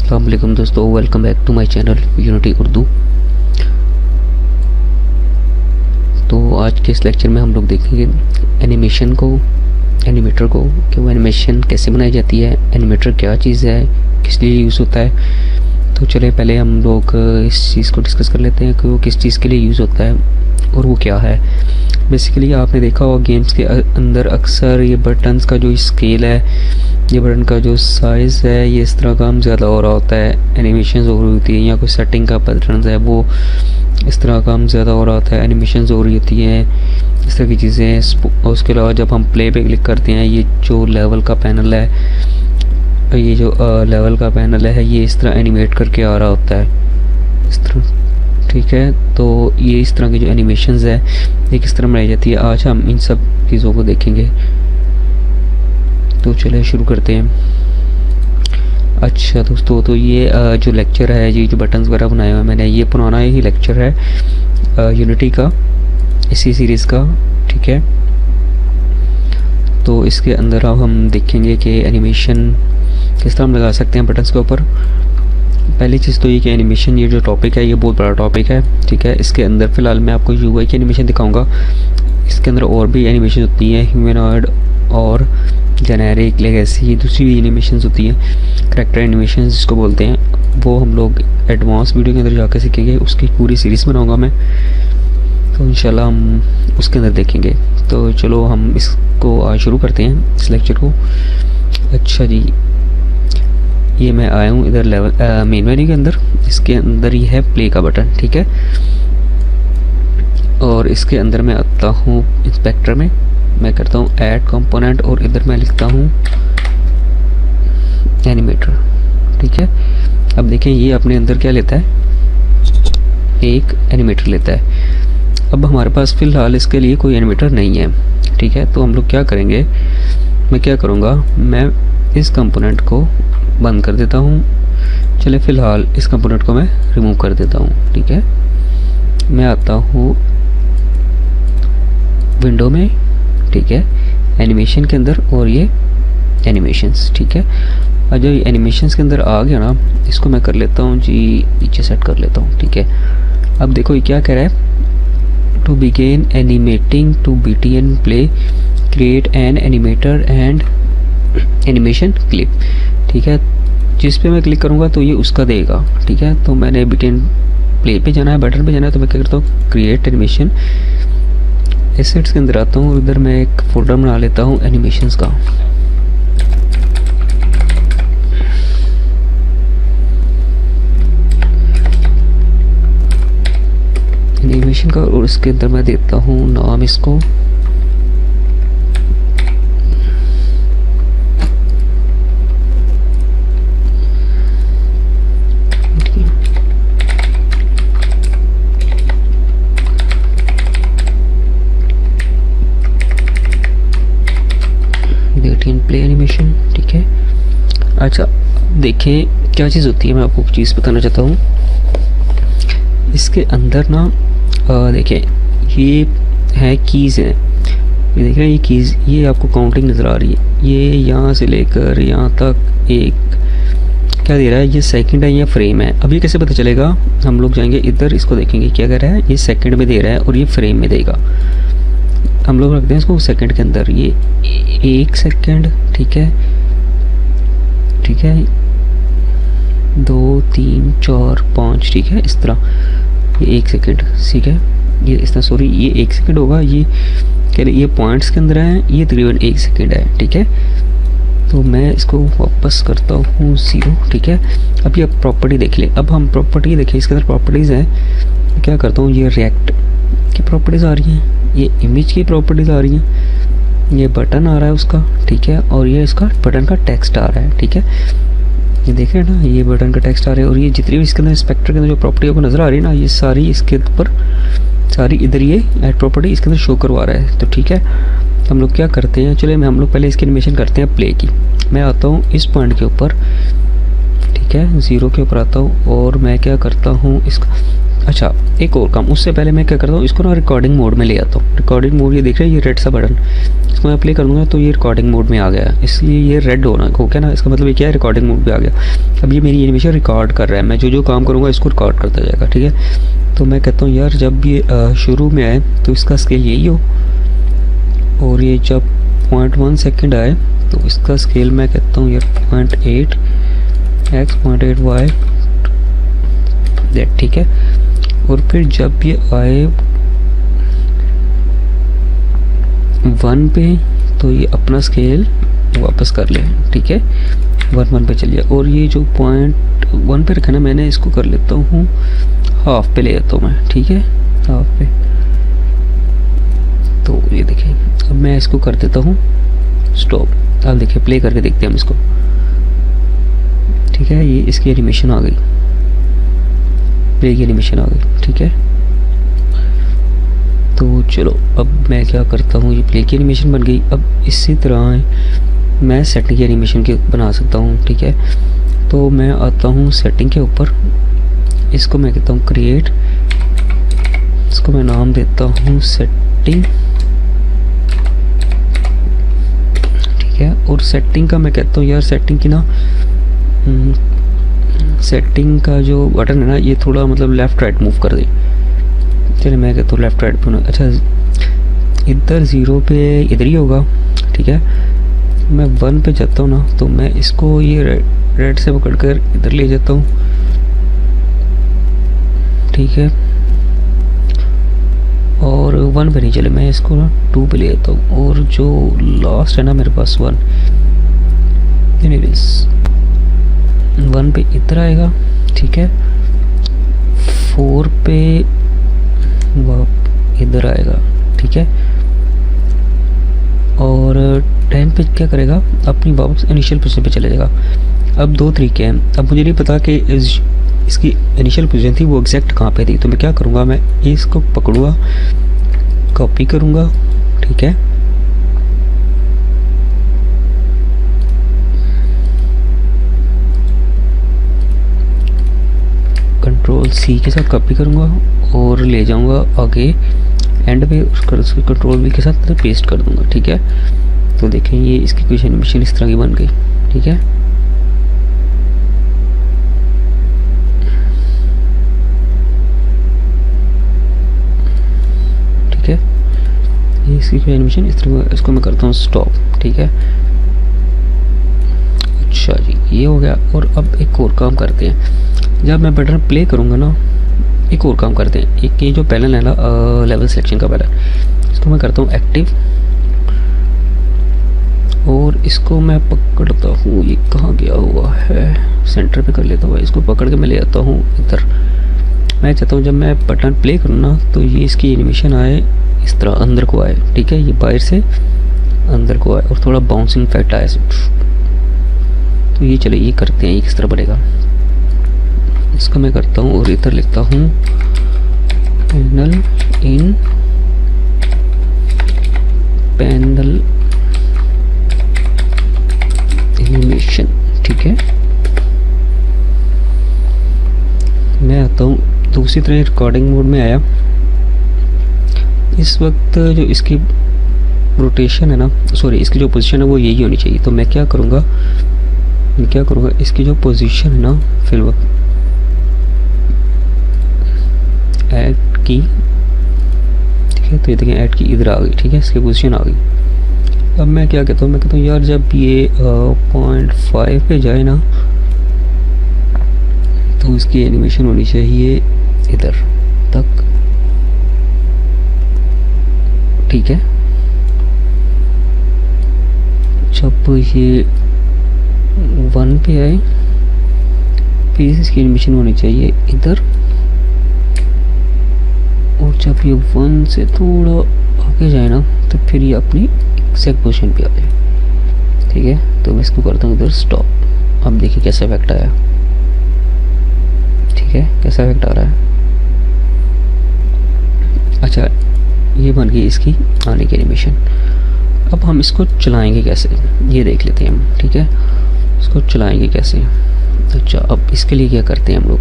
अस्सलाम वालेकुम दोस्तों, welcome back to my channel unity Urdu. तो आज के इस लेक्चर में हम लोग देखेंगे एनिमेटर को कि वो एनिमेशन कैसे बनाई जाती है, एनिमेटर क्या चीज़ है, किस लिए यूज़ होता है। तो चलिए पहले हम लोग इस चीज़ को डिस्कस कर लेते हैं कि वो किस चीज़ के लिए यूज़ होता है और वो क्या है। बेसिकली आपने देखा होगा गेम्स के अंदर अक्सर ये बटन्स का जो स्केल है, ये बटन का जो साइज़ है, ये इस तरह काम ज़्यादा हो रहा होता है, एनिमेशन हो रही होती है, या कोई सेटिंग का पैटर्न है वो इस तरह काम ज़्यादा हो रहा होता है, एनिमेशन हो रही होती है, इस तरह की चीज़ें हैं। और उसके अलावा जब हम प्ले पे क्लिक करते हैं, ये जो लेवल का पैनल है, ये इस तरह एनिमेट करके आ रहा होता है इस तरह, ठीक है। तो ये इस तरह की जो एनिमेशंस है ये किस तरह बनाई जाती है, आज हम इन सब चीज़ों को देखेंगे। तो चलिए शुरू करते हैं। अच्छा दोस्तों, तो ये जो लेक्चर है, ये जो बटन्स वगैरह बनाए हुए हैं मैंने, ये पुराना ही लेक्चर है यूनिटी का, इसी सीरीज़ का, ठीक है। तो इसके अंदर अब हम देखेंगे कि एनिमेशन किस तरह हम लगा सकते हैं बटन्स के ऊपर। पहली चीज़ तो ये कि एनिमेशन, ये जो टॉपिक है ये बहुत बड़ा टॉपिक है, ठीक है। इसके अंदर फ़िलहाल मैं आपको यूआई की एनिमेशन दिखाऊंगा। इसके अंदर और भी एनिमेशन होती है, ह्यूमनॉइड और जेनेरिक, लेगेसी, दूसरी भी एनिमेशन होती हैं, करैक्टर एनिमेशन जिसको बोलते हैं, वो हम लोग एडवांस वीडियो के अंदर जाकर सीखेंगे। उसकी पूरी सीरीज़ बनाऊंगा मैं, तो इंशाल्लाह हम उसके अंदर देखेंगे। तो चलो हम इसको आज शुरू करते हैं, इस लेक्चर को। अच्छा जी, ये मैं आया हूँ इधर लेवल मेन मेन्यू के अंदर। इसके अंदर ही है प्ले का बटन, ठीक है। और इसके अंदर मैं आता हूँ इंस्पेक्टर में, मैं करता हूँ ऐड कंपोनेंट और इधर मैं लिखता हूँ एनिमेटर, ठीक है। अब देखें ये अपने अंदर क्या लेता है, एक एनिमेटर लेता है। अब हमारे पास फ़िलहाल इसके लिए कोई एनिमेटर नहीं है, ठीक है। तो हम लोग क्या करेंगे, मैं क्या करूँगा, मैं इस कंपोनेंट को बंद कर देता हूँ। चले फ़िलहाल इस कंपोनेंट को मैं रिमूव कर देता हूँ, ठीक है। मैं आता हूँ विंडो में, ठीक है, एनिमेशन के अंदर, और ये एनिमेशंस, ठीक है। और जो एनिमेशंस के अंदर आ गया ना, इसको मैं कर लेता हूँ जी, नीचे सेट कर लेता हूँ, ठीक है। अब देखो ये क्या कह रहा है, to begin animating to BTN play create an animator and animation clip, ठीक है। जिस पे मैं क्लिक करूँगा तो ये उसका देगा, ठीक है। तो मैंने BTN प्ले पे जाना है, बटन पे जाना है, तो मैं क्या करता हूँ, क्रिएट एनिमेशन, एसेट्स के अंदर आता हूँ, उधर मैं एक फोल्डर बना लेता हूँ एनिमेशंस का, और इसके अंदर मैं देता हूँ नाम इसको, प्ले एनिमेशन, ठीक है। अच्छा देखें क्या चीज़ होती है, मैं आपको चीज़ बताना चाहता हूँ। इसके अंदर ना देखें ये है कीज़ हैं, ये देख रहे हैं, ये कीज़, ये आपको काउंटिंग नज़र आ रही है, ये यहाँ से लेकर यहाँ तक एक क्या दे रहा है, ये सेकंड है या फ्रेम है। अब ये कैसे पता चलेगा, हम लोग जाएंगे इधर, इसको देखेंगे क्या कह रहा है, ये सेकंड में दे रहा है और ये फ्रेम में देगा। हम लोग रखते हैं इसको सेकंड के अंदर, ये 1 सेकंड, ठीक है, ठीक है, 2 3 4 5, ठीक है, इस तरह ये 1 सेकंड, ठीक है, ये इस तरह, सॉरी ये 1 सेकंड होगा, ये कह रहे ये पॉइंट्स के अंदर है, ये तकरीबन 1 सेकंड है, ठीक है। तो मैं इसको वापस करता हूँ 0, ठीक है। अब ये प्रॉपर्टी देख ले, अब हम प्रॉपर्टी देखें, इसके अंदर प्रॉपर्टीज़ हैं, क्या करता हूँ, ये रिएक्ट की प्रॉपर्टीज़ आ रही हैं, ये इमेज की प्रॉपर्टीज़ आ रही हैं, ये बटन आ रहा है उसका, ठीक है, और ये इसका बटन का टेक्स्ट आ रहा है, ठीक है। ये देख रहे हैं ना, ये बटन का टेक्स्ट आ रहा है, और ये जितनी भी इसके अंदर इंस्पेक्टर के अंदर जो प्रॉपर्टी आपको नज़र आ रही है ना, ये सारी इसके ऊपर, सारी इधर ये ऐड प्रॉपर्टी इसके अंदर शो करवा रहा है। तो ठीक है, हम लोग क्या करते हैं, चलिए हम लोग पहले इसकी एनिमेशन करते हैं प्ले की। मैं आता हूँ इस पॉइंट के ऊपर, ठीक है, 0 के ऊपर आता हूँ, और मैं क्या करता हूँ, इसका अच्छा एक और काम, उससे पहले मैं क्या करता हूँ, इसको ना रिकॉर्डिंग मोड में ले आता हूँ। रिकॉर्डिंग मोड, ये देख रहे हैं ये रेड सा बटन, इसको मैं प्ले कर दूँगा तो ये रिकॉर्डिंग मोड में आ गया, इसलिए ये रेड होना हो गया ना, इसका मतलब ये क्या है, रिकॉर्डिंग मोड पे आ गया। अब ये मेरी एनिमेशन रिकॉर्ड कर रहा है, मैं जो जो काम करूँगा इसको रिकॉर्ड करता जाएगा, ठीक है। तो मैं कहता हूँ यार जब ये शुरू में आए तो इसका स्केल यही हो, और ये जब 0.1 सेकेंड आए तो इसका स्केल मैं कहता हूँ यार 0.8 x 0.8 y z, ठीक है। और फिर जब ये आए 1 पे तो ये अपना स्केल वापस कर ले, ठीक है, 1 पे चलिए। और ये जो 0.1 पे रखा ना मैंने, इसको कर लेता हूँ हाफ पे ले जाता हूँ मैं, ठीक है, हाफ पे। तो ये देखिए अब मैं इसको कर देता हूँ स्टॉप। अब देखिए प्ले करके देखते हैं हम इसको, ठीक है, ये इसकी एनिमेशन आ गई, प्ले की एनिमेशन आ गई, ठीक है। तो चलो अब मैं क्या करता हूँ, ये प्ले की एनिमेशन बन गई। अब इसी तरह मैं सेटिंग की एनिमेशन के बना सकता हूँ, ठीक है। तो मैं आता हूँ सेटिंग के ऊपर, इसको मैं कहता हूँ क्रिएट, इसको मैं नाम देता हूँ सेटिंग, ठीक है। और सेटिंग का मैं कहता हूँ यार सेटिंग की ना, सेटिंग का जो बटन है ना ये थोड़ा मतलब लेफ़्ट राइट मूव कर दे, चलिए मैं कहता हूँ लेफ़्ट राइट पे। अच्छा इधर 0 पे इधर ही होगा, ठीक है। मैं 1 पे जाता हूँ ना तो मैं इसको ये रेड से पकड़ कर इधर ले जाता हूँ, ठीक है। और 1 पे नहीं चले, मैं इसको ना 2 पे ले जाता हूँ। और जो लास्ट है ना मेरे पास 1 पे इधर आएगा, ठीक है। 4 पे इधर आएगा, ठीक है। और 10 पे क्या करेगा, अपनी वापस इनिशियल पोजीशन पे चले जाएगा। अब 2 तरीके हैं, अब मुझे नहीं पता कि इसकी इनिशियल पोजीशन थी वो एग्जैक्ट कहाँ पे थी। तो मैं क्या करूँगा, मैं इसको पकड़ूँगा, कॉपी करूँगा, ठीक है। कंट्रोल C के साथ कॉपी करूँगा और ले जाऊँगा आगे एंड पे, उसको कंट्रोल V के साथ पेस्ट कर दूँगा, ठीक है। तो देखें ये इसकी कुछ एनिमेशन इस तरह की बन गई, ठीक है। ठीक है, ये इसकी कुछ एनिमेशन इस तरह, इसको मैं करता हूँ स्टॉप, ठीक है। अच्छा जी ये हो गया। और अब एक और काम करते हैं, जब मैं बटन प्ले करूँगा ना, एक और काम करते हैं। एक ये जो पैनल है ना लेवल सिलेक्शन का पैनल, इसको मैं करता हूँ एक्टिव, और इसको मैं पकड़ता हूँ, ये कहाँ गया हुआ है, सेंटर पे कर लेता हूँ, इसको पकड़ के मैं ले आता हूँ इधर। मैं चाहता हूँ जब मैं बटन प्ले करूँ ना तो ये इसकी एनिमेशन आए इस तरह अंदर को आए, ठीक है, ये बाहर से अंदर को आए और थोड़ा बाउंसिंग इफेक्ट आए। तो ये चले ये करते हैं, ये किस तरह बनेगा, इसको मैं करता हूँ और इधर लिखता हूँ पैनल इन पैनल एनिमेशन, ठीक है। मैं आता हूँ दूसरी तरह रिकॉर्डिंग मोड में आया। इस वक्त जो इसकी रोटेशन है ना, सॉरी इसकी जो पोजीशन है वो यही होनी चाहिए। तो मैं क्या करूँगा, इसकी जो पोजीशन है ना फिल वक्त ऐड की, ठीक है। तो ये देखें ऐड की इधर आ गई, ठीक है, इसकी पोजीशन आ गई। अब मैं क्या कहता हूँ, मैं कहता हूँ यार जब ये 0.5 पे जाए ना तो इसकी एनिमेशन होनी चाहिए इधर तक, ठीक है। जब ये 1 पे आए फिर इसकी एनिमेशन होनी चाहिए इधर, और जब ये 1 से थोड़ा आगे जाए ना तो फिर ये अपनी एग्जैक्ट पोजीशन पे आ जाए, ठीक है। तो मैं इसको करता हूँ इधर स्टॉप। अब देखिए कैसा इफेक्ट आया, ठीक है, कैसा इफेक्ट आ रहा है। अच्छा ये बन गई इसकी आने की एनिमेशन। अब हम इसको चलाएंगे कैसे ये देख लेते हैं हम, ठीक है, इसको चलाएंगे कैसे। अच्छा अब इसके लिए क्या करते हैं हम लोग,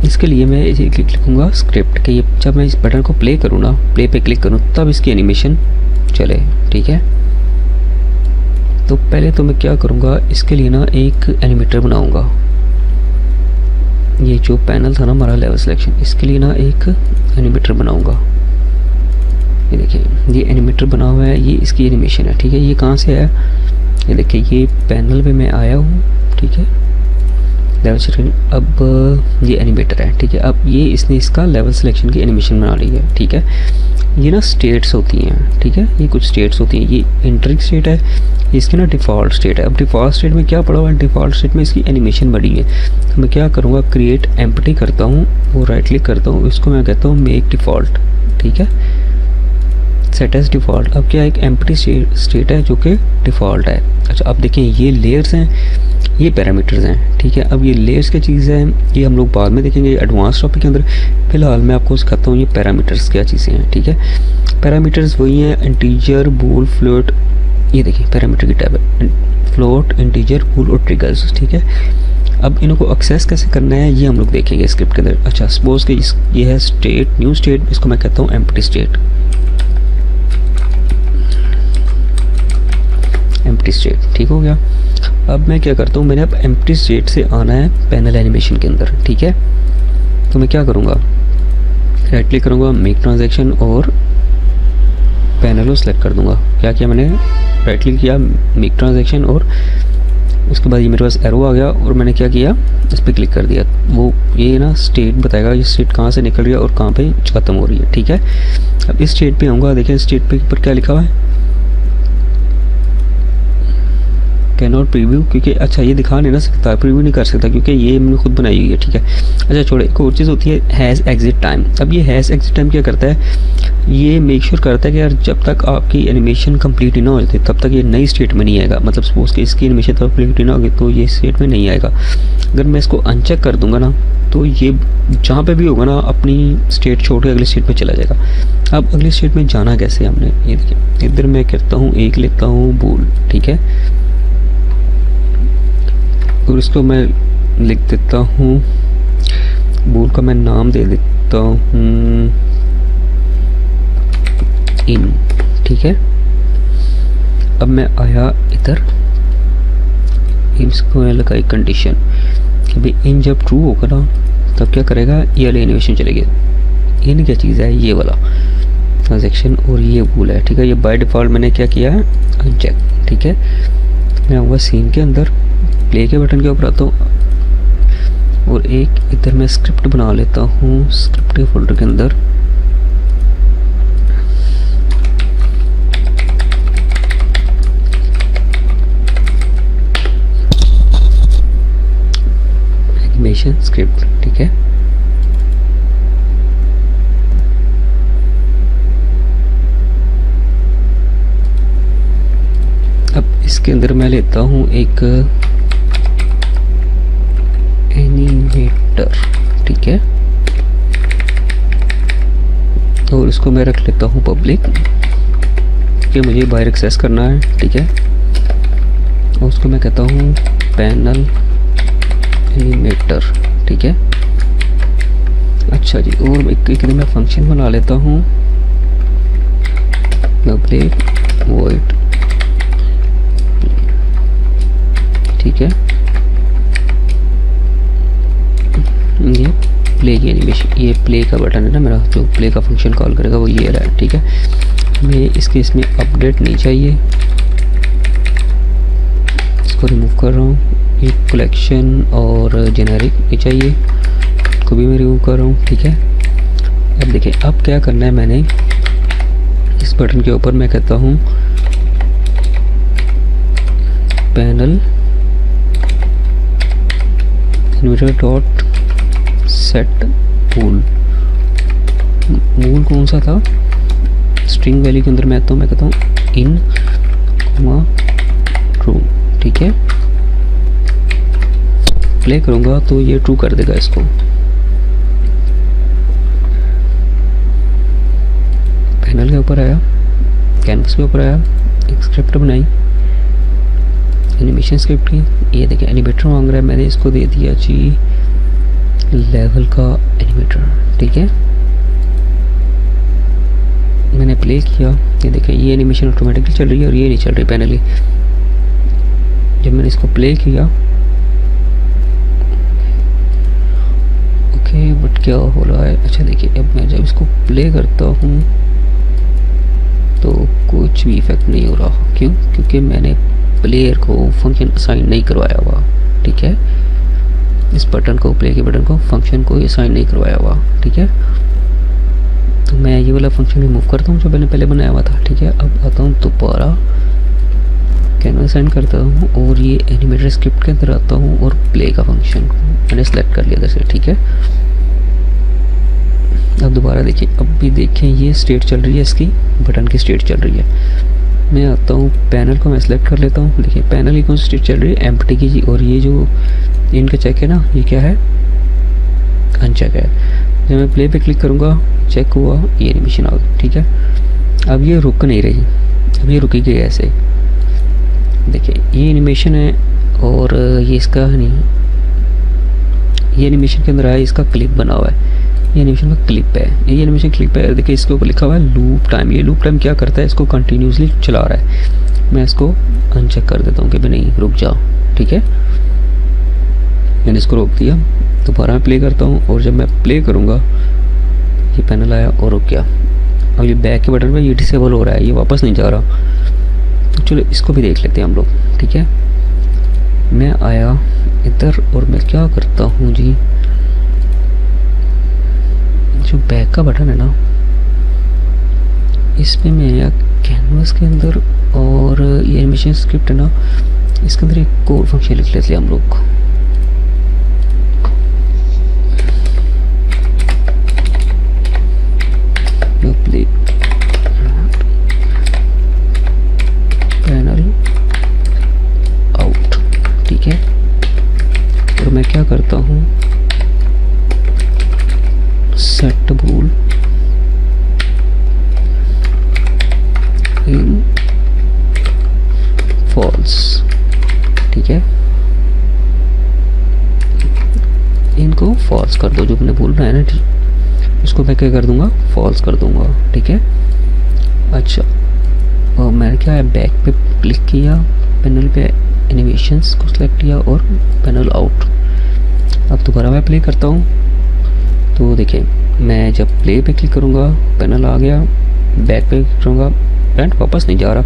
इसके लिए मैं इसे लिखूँगा स्क्रिप्ट कि जब मैं इस बटन को प्ले करूँ ना, प्ले पे क्लिक करूँ, तब इसकी एनिमेशन चले। ठीक है, तो पहले तो मैं क्या करूँगा, इसके लिए ना एक एनिमेटर बनाऊँगा। ये जो पैनल था ना हमारा लेवल सिलेक्शन, इसके लिए ना एक एनिमेटर बनाऊँगा। ये देखिए, ये एनिमेटर बना हुआ है, ये इसकी एनिमेशन है। ठीक है, ये कहाँ से है, ये देखिए, ये पैनल पे मैं आया हूँ। ठीक है, लेवल सिलेक्शन, अब ये एनिमेटर है। ठीक है, अब ये इसने इसका लेवल सिलेक्शन की एनिमेशन बना ली है। ठीक है, ये ना स्टेट्स होती हैं। ठीक है, ये कुछ स्टेट्स होती हैं, ये इंटरिक स्टेट है, इसकी ना डिफ़ॉल्ट स्टेट है। अब डिफ़ॉल्ट स्टेट में क्या पड़ा हुआ है, डिफ़ॉल्ट स्टेट में इसकी एनिमेशन बड़ी है। तो मैं क्या करूँगा, क्रिएट एम्प्टी करता हूँ और राइट क्लिक करता हूँ, इसको मैं कहता हूँ मेक डिफ़ॉल्ट। ठीक है, सेट एज डिफ़ॉल्ट। अब क्या, एक एम्प्टी स्टेट है जो कि डिफ़ॉल्ट है। अच्छा, अब देखें, ये लेयर्स हैं, ये पैरामीटर्स हैं। ठीक है, अब ये लेयर्स की चीज़ है, ये हम लोग बाद में देखेंगे एडवांस टॉपिक के अंदर। फ़िलहाल मैं आपको सिखाता हूँ ये पैरामीटर्स क्या चीज़ें हैं। ठीक है, पैरामीटर्स वही हैं, इंटीजर, बूल, फ्लोट। ये देखिए पैरामीटर की टैब है, फ्लोट, इंटीजर, बूल और ट्रिगर्स। ठीक है, अब इनको एक्सेस कैसे करना है ये हम लोग देखेंगे स्क्रिप्ट के अंदर। अच्छा, सपोज कि ये है स्टेट, न्यू स्टेट, इसको मैं कहता हूँ एम्प्टी स्टेट। एम्प्टी स्टेट ठीक हो गया। अब मैं क्या करता हूँ, मैंने अब एम्प्टी स्टेट से आना है पैनल एनिमेशन के अंदर। ठीक है, तो मैं क्या करूँगा, राइट क्लिक करूँगा, मेक ट्रांजैक्शन और पैनल को सेलेक्ट कर दूँगा। क्या किया मैंने, राइट क्लिक किया, मेक ट्रांजैक्शन, और उसके बाद ये मेरे पास एरो आ गया और मैंने क्या किया, इस पर क्लिक कर दिया। वो ये ना स्टेट बताएगा, ये स्टेट कहाँ से निकल रही है और कहाँ पे ख़त्म हो रही है। ठीक है, अब इस स्टेट पे आऊँगा, देखिए स्टेट पे पर क्या लिखा हुआ है, कैन नॉट प्रीव्यू, क्योंकि अच्छा ये दिखा नहीं ना सकता, प्रीव्यू नहीं कर सकता क्योंकि ये मैंने खुद बनाई हुई है। ठीक है, अच्छा छोड़े, एक और चीज़ होती है हैज़ एग्जिट टाइम। अब ये हैज़ एग्जिट टाइम क्या करता है, ये मेक श्योर करता है कि यार जब तक आपकी एनिमेशन कंप्लीट ही ना हो जाती तब तक ये नई स्टेट में नहीं आएगा। मतलब सपोज कि इसकी एनिमेशन तो कंप्लीट ही ना होगी तो ये स्टेट में नहीं आएगा। अगर मैं इसको अनचेक कर दूंगा ना तो ये जहाँ पे भी होगा ना अपनी स्टेट छोड़ के अगली स्टेट में चला जाएगा। अब अगली स्टेट में जाना कैसे हमने, ये देखिए इधर मैं करता हूँ, एक लेता हूँ बूल। ठीक है, और इसको मैं लिख देता हूँ, बूल का मैं नाम दे देता हूँ इन। ठीक है, अब मैं आया इधर, इसको मैं लगाई कंडीशन, अभी इन जब ट्रू होगा ना तब क्या करेगा, ये वाली एनिमेशन चलेगी। इन क्या चीज़ है, ये वाला ट्रांजैक्शन और ये बूल है। ठीक है, ये बाय डिफ़ॉल्ट मैंने क्या किया है, अनचेक। ठीक है, मैं आऊँगा सीन के अंदर, प्ले के बटन के ऊपर आता हूँ और एक इधर मैं स्क्रिप्ट बना लेता हूँ, स्क्रिप्ट के फोल्डर के अंदर एनिमेशन स्क्रिप्ट। ठीक है, अब इसके अंदर मैं लेता हूँ एक एनिमेटर। ठीक है, और इसको मैं रख लेता हूँ पब्लिक, क्योंकि मुझे बाहर एक्सेस करना है। ठीक है, और उसको मैं कहता हूँ पैनल एनिमेटर। ठीक है, अच्छा जी, और एक मैं फंक्शन बना लेता हूँ पब्लिक वॉइड। ठीक है, ये प्ले की एनिमेशन, ये प्ले का बटन है ना मेरा, जो प्ले का फंक्शन कॉल करेगा वो ये रहा है। ठीक है, मैं इसके इसमें अपडेट नहीं चाहिए, इसको रिमूव कर रहा हूँ। ये कलेक्शन और जेनेरिक नहीं चाहिए, को भी मैं रिमूव कर रहा हूँ। ठीक है, अब देखिए अब क्या करना है, मैंने इस बटन के ऊपर मैं कहता हूँ पैनल एनिमेटर डॉट सेट बूल। बूल कौन सा था, स्ट्रिंग वैल्यू के अंदर मैं आता हूँ, मैं कहता हूँ इन ट्रू। ठीक है, प्ले करूँगा तो ये ट्रू कर देगा इसको। पैनल के ऊपर आया, कैनवस के ऊपर आया, एक स्क्रिप्ट बनाई एनिमेशन स्क्रिप्ट की। ये देखिए एनिमेटर मांग रहा है, मैंने इसको दे दिया जी लेवल का एनिमेटर, ठीक है। मैंने प्ले किया, ये देखिए ये एनिमेशन ऑटोमेटिकली चल रही है और ये नहीं चल रही पैनल ही। जब मैंने इसको प्ले किया, ओके बट क्या हो रहा है, अच्छा देखिए अब मैं जब इसको प्ले करता हूँ तो कुछ भी इफेक्ट नहीं हो रहा। क्यों? क्योंकि मैंने प्लेयर को फंक्शन असाइन नहीं करवाया हुआ, ठीक है। इस बटन को, प्ले के बटन को, फंक्शन को असाइन नहीं करवाया हुआ, ठीक है। तो मैं ये वाला फंक्शन रिमूव करता हूँ जो मैंने पहले बनाया हुआ था, ठीक है। अब आता हूँ दोबारा, कैनवास असाइन करता हूँ और ये एनिमेटर स्क्रिप्ट के अंदर आता हूँ और प्ले का फंक्शन मैंने सेलेक्ट कर लिया जैसे, ठीक है। अब दोबारा देखिए, अब भी देखें ये स्टेट चल रही है, इसकी बटन की स्टेट चल रही है। मैं आता हूँ पैनल को, मैं सेलेक्ट कर लेता हूँ, देखिए पैनल की कौन सी स्टेट चल रही है, एम्प्टी की जी। और ये जो इनका चेक है ना, ये क्या है, अनचेक है। जब मैं प्ले पे क्लिक करूँगा, चेक हुआ, ये एनिमेशन आ गई, ठीक है। अब ये रुक नहीं रही, अब ये रुकेगी ऐसे, देखिए ये एनिमेशन है और ये इसका नहीं, ये एनिमेशन के अंदर आया, इसका क्लिप बना हुआ है, ये एनिमेशन का क्लिप है, ये एनिमेशन क्लिप है। देखिए इसके ऊपर लिखा हुआ है लूप टाइम। ये लूप टाइम क्या करता है, इसको कंटिन्यूसली चला रहा है। मैं इसको अनचेक कर देता हूँ कि भाई नहीं रुक जाओ, ठीक है। मैंने इसको रोक दिया, दोबारा मैं प्ले करता हूँ और जब मैं प्ले करूँगा ये पैनल आया और रुक गया। अब ये बैक के बटन पर ये डिसेबल हो रहा है, ये वापस नहीं जा रहा। तो चलो इसको भी देख लेते हैं हम लोग, ठीक है। मैं आया इधर और मैं क्या करता हूँ जी, जो बैक का बटन है ना, इसमें मैं आया कैनवास के अंदर और ये एनिमेशन स्क्रिप्ट है ना, इसके अंदर एक कोड फंक्शन लिख लेते हैं हम लोग। पैनल आउट, ठीक है। और मैं क्या करता हूँ, सेट बूल इन फॉल्स, ठीक है। इनको फॉल्स कर दो, जो मैंने बोल रहा है ना, इसको मैं क्या कर दूंगा, फॉल्स कर दूंगा, ठीक है। अच्छा, और मैंने क्या है, बैक पे क्लिक किया, पैनल पे एनिमेशंस को सिलेक्ट किया और पैनल आउट। अब दोबारा मैं प्ले करता हूँ तो देखिए मैं जब प्ले पे क्लिक करूँगा पैनल आ गया, बैक पे क्लिक करूँगा पैनल वापस नहीं जा रहा।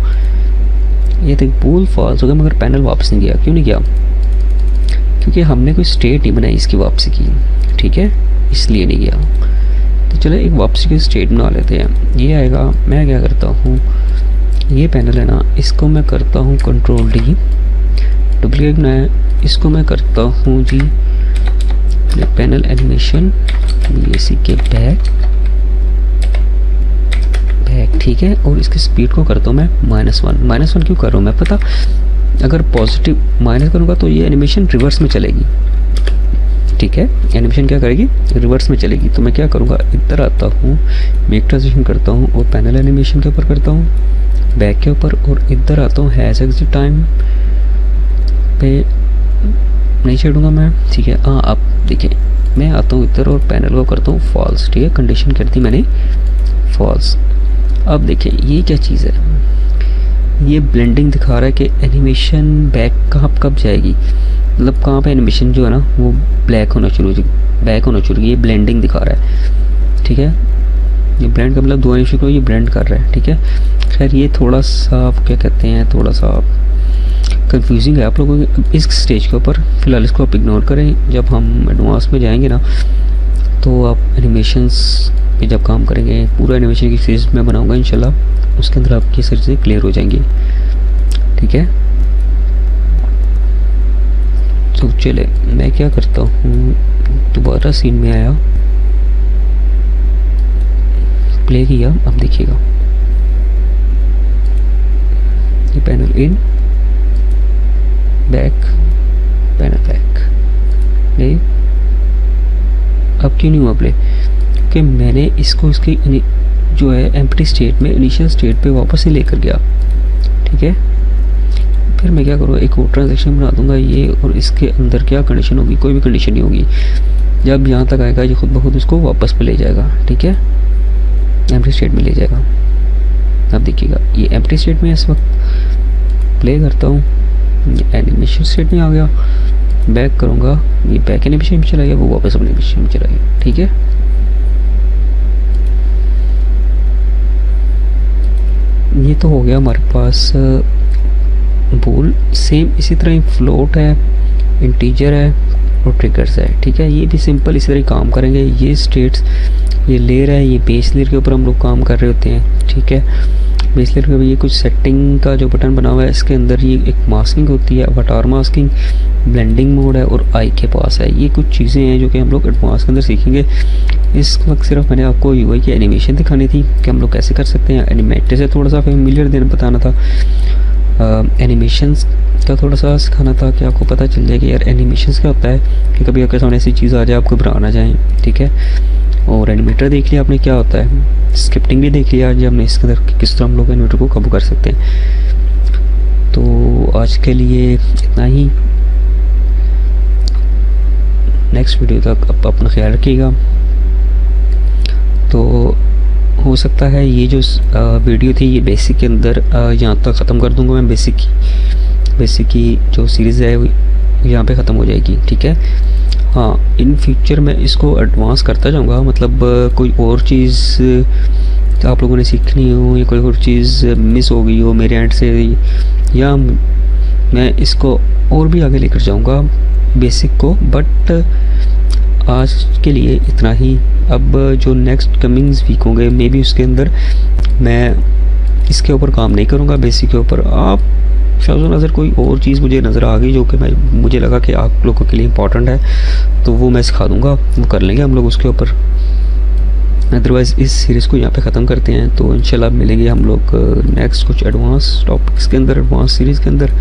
ये देख बूल फॉल्स हो गया मगर पैनल वापस नहीं गया। क्यों नहीं गया? क्योंकि हमने कोई स्टेट नहीं बनाई इसकी वापसी की, ठीक है, इसलिए नहीं गया। तो चलो एक वापसी की स्टेट बना लेते हैं। ये आएगा, मैं क्या करता हूँ, ये पैनल है ना, इसको मैं करता हूँ कंट्रोल डी, डुप्लीकेट बनाया, इसको मैं करता हूँ जी पैनल एनिमेशन BAC के बैक, ठीक है। और इसकी स्पीड को करता हूँ मैं -1। क्यों कर रहा हूँ मैं, पता, अगर पॉजिटिव माइनस करूँगा तो ये एनिमेशन रिवर्स में चलेगी, ठीक है। एनिमेशन क्या करेगी, रिवर्स में चलेगी। तो मैं क्या करूँगा, इधर आता हूँ, मेक ट्रांजिशन करता हूँ और पैनल एनिमेशन के ऊपर करता हूँ, बैक के ऊपर, और इधर आता हूँ हैज़ एग्जिट टाइम पे नहीं छेड़ूंगा मैं, ठीक है। हाँ अब देखिए मैं आता हूँ इधर और पैनल को करता हूँ फॉल्स, ठीक है, कंडीशन कर दी मैंने फॉल्स। अब देखिए ये क्या चीज़ है, ये ब्लेंडिंग दिखा रहा है कि एनिमेशन बैक कब जाएगी, मतलब कहाँ पे एनिमेशन जो है ना वो बैक होना शुरू हो, ये ब्लेंडिंग दिखा रहा है, ठीक है। ये ब्लेंड का मतलब दो एनिमेशन को ये ब्लेंड कर रहा है, ठीक है। खैर ये थोड़ा सा क्या कहते हैं, थोड़ा सा कंफ्यूजिंग है आप लोगों के इस स्टेज के ऊपर। फिलहाल इसको आप इग्नोर करें, जब हम एडवांस में जाएंगे ना तो आप एनिमेशंस पे जब काम करेंगे, पूरा एनिमेशन की सीरीज मैं बनाऊंगा इंशाल्लाह, उसके अंदर आपकी सारी चीज़ें क्लियर हो जाएंगी, ठीक है। तो चले मैं क्या करता हूँ, दोबारा सीन में आया, प्ले किया, अब देखिएगा ये पैनल इन, बैक, पैनल बैक, प्ले। अब क्यों नहीं हुआ प्ले, क्योंकि मैंने इसको इसकी जो है एम्प्टी स्टेट में, इनिशियल स्टेट पे वापस ही लेकर गया, ठीक है। फिर मैं क्या करूँ, एक और ट्रांजैक्शन बना दूंगा ये, और इसके अंदर क्या कंडीशन होगी, कोई भी कंडीशन नहीं होगी। जब यहाँ तक आएगा ये खुद ब खुद उसको वापस पे ले जाएगा, ठीक है, एम्प्टी स्टेट में ले जाएगा। अब देखिएगा ये एम्प्टी स्टेट में इस वक्त प्ले करता हूँ, एनिमेशन स्टेट में आ गया, बैक करूँगा, ये बैक एनिमेशन में चला गया, वो वापस एनिमेशन में चला गया, ठीक है। ये तो हो गया हमारे पास बूल। सेम इसी तरह ही फ्लोट है, इंटीजर है और ट्रिगर्स है, ठीक है। ये भी सिंपल इसी तरह ही काम करेंगे। ये स्टेट्स, ये लेयर है, ये बेस लेयर के ऊपर हम लोग काम कर रहे होते हैं, ठीक है। बेस लेयर के ऊपर ये कुछ सेटिंग का जो बटन बना हुआ है, इसके अंदर ये एक मास्किंग होती है, अवतार मास्किंग, ब्लेंडिंग मोड है और आई के पास है। ये कुछ चीज़ें हैं जो कि हम लोग एडवांस के अंदर सीखेंगे। इस वक्त सिर्फ मैंने आपको यूआई की एनिमेशन दिखानी थी कि हम लोग कैसे कर सकते हैं। एनिमेटर से थोड़ा सा फेमिलियर देना बताना था, एनिमेशंस का थोड़ा सा सिखाना था कि आपको पता चल जाए कि यार एनिमेशंस क्या होता है, कि कभी आपके सामने ऐसी चीज़ आ जाए आप घबरा जाएँ, ठीक है। और एनिमेटर देख लिया आपने क्या होता है, स्क्रिप्टिंग भी देख लिया आज हमने इसके अंदर किस तरह हम लोग एनिमेटर को काबू कर सकते हैं। तो आज के लिए इतना ही, नेक्स्ट वीडियो तक आप अपना ख्याल रखिएगा। तो हो सकता है ये जो वीडियो थी ये बेसिक के अंदर यहाँ तक ख़त्म कर दूंगा मैं। बेसिक की जो सीरीज़ है वो यहाँ पे ख़त्म हो जाएगी, ठीक है। हाँ, इन फ्यूचर मैं इसको एडवांस करता जाऊँगा, मतलब कोई और चीज़ आप लोगों ने सीखनी हो या कोई और चीज़ मिस हो गई हो मेरे एंड से, या मैं इसको और भी आगे लेकर जाऊँगा बेसिक को। बट आज के लिए इतना ही। अब जो नेक्स्ट कमिंग्स वीक होंगे मे बी उसके अंदर मैं इसके ऊपर काम नहीं करूँगा, बेसिक के ऊपर। आप शायद नज़र कोई और चीज़ मुझे नज़र आ गई जो कि मुझे लगा कि आप लोगों के लिए इम्पोर्टेंट है, तो वो मैं सिखा दूँगा, वो कर लेंगे हम लोग उसके ऊपर। अदरवाइज़ इस सीरीज़ को यहाँ पे ख़त्म करते हैं। तो इंशाल्लाह मिलेंगे हम लोग नेक्स्ट कुछ एडवांस टॉपिक्स के अंदर, एडवांस सीरीज़ के अंदर।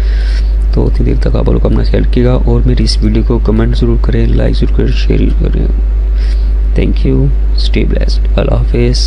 तो उतनी देर तक आप लोग अपना ख्याल रखिएगा और मेरी इस वीडियो को कमेंट ज़रूर करें, लाइक ज़रूर करें, शेयर करें। थैंक यू, स्टे ब्लेस्ड, अल्लाह हाफिज़।